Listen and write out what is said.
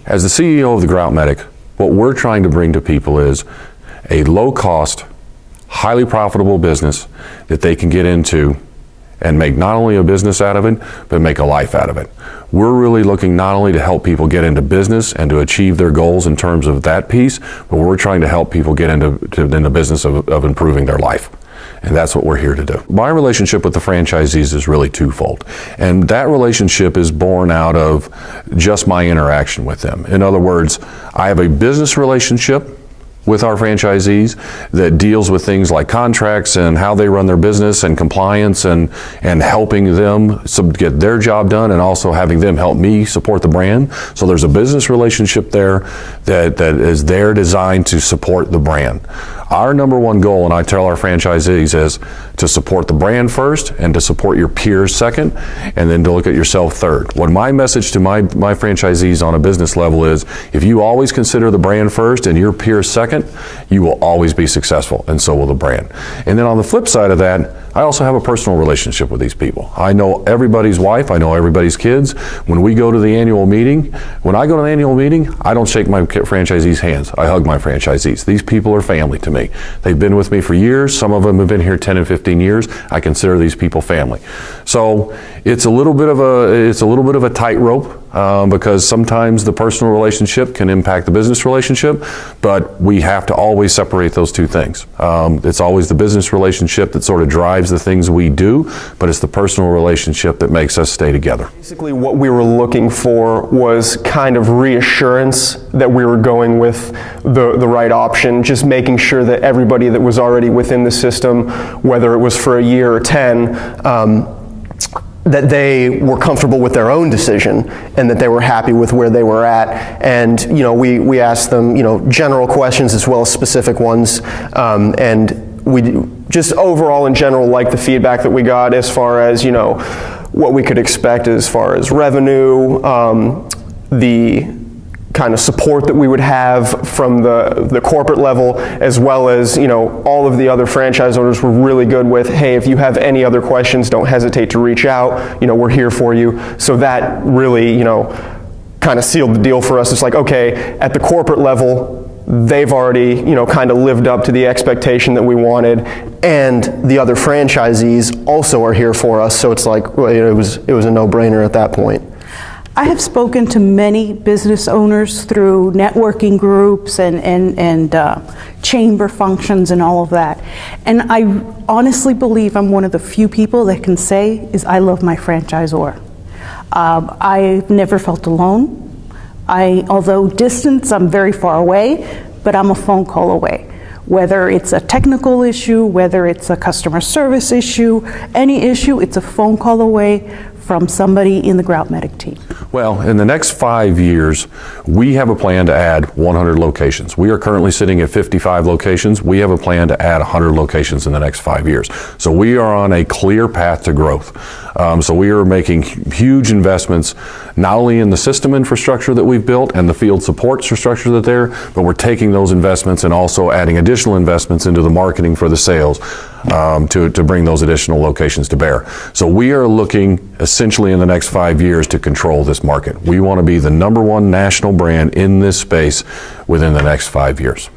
As the CEO of the Grout Medic, what we're trying to bring to people is a low-cost, highly profitable business that they can get into and make not only a business out of it, but make a life out of it. We're really looking not only to help people get into business and to achieve their goals in terms of that piece, but we're trying to help people get into the business of improving their life. And that's what we're here to do. My relationship with the franchisees is really twofold. And that relationship is born out of just my interaction with them. In other words, I have a business relationship with our franchisees that deals with things like contracts and how they run their business and compliance and helping them get their job done, and also having them help me support the brand. So there's a business relationship there that is there designed to support the brand. Our number one goal, and I tell our franchisees, is to support the brand first and to support your peers second, and then to look at yourself third. What my message to my franchisees on a business level is, if you always consider the brand first and your peers second, you will always be successful, and so will the brand. And then on the flip side of that, I also have a personal relationship with these people. I know everybody's wife, I know everybody's kids. When we go to the annual meeting, I don't shake my franchisees' hands. I hug my franchisees. These people are family to me. They've been with me for years. Some of them have been here 10 and 15 years. I consider these people family. So it's a little bit of a tightrope, because sometimes the personal relationship can impact the business relationship, but we have to always separate those two things. It's always the business relationship that sort of drives the things we do, but it's the personal relationship that makes us stay together. Basically, what we were looking for was kind of reassurance that we were going with the right option, just making sure that everybody that was already within the system, whether it was for a year or 10, that they were comfortable with their own decision and that they were happy with where they were at. And we asked them general questions as well as specific ones, and we just overall in general like the feedback that we got as far as what we could expect as far as revenue, the kind of support that we would have from the corporate level, as well as all of the other franchise owners were really good with, hey, if you have any other questions, don't hesitate to reach out, we're here for you. So that really kind of sealed the deal for us. It's like, okay, at the corporate level, they've already kind of lived up to the expectation that we wanted, and the other franchisees also are here for us. So it's like, it was a no-brainer at that point. I have spoken to many business owners through networking groups and chamber functions and all of that. And I honestly believe I'm one of the few people that can say is I love my franchisor. I've never felt alone. Although distance, I'm very far away, but I'm a phone call away. Whether it's a technical issue, whether it's a customer service issue, any issue, it's a phone call away from somebody in the Grout Medic team. Well, in the next 5 years, we have a plan to add 100 locations. We are currently sitting at 55 locations. We have a plan to add 100 locations in the next 5 years. So we are on a clear path to growth. So we are making huge investments, not only in the system infrastructure that we've built and the field support infrastructure that's there, but we're taking those investments and also adding additional investments into the marketing for the sales to bring those additional locations to bear. So we are looking essentially in the next 5 years to control this market. We want to be the #1 national brand in this space within the next 5 years.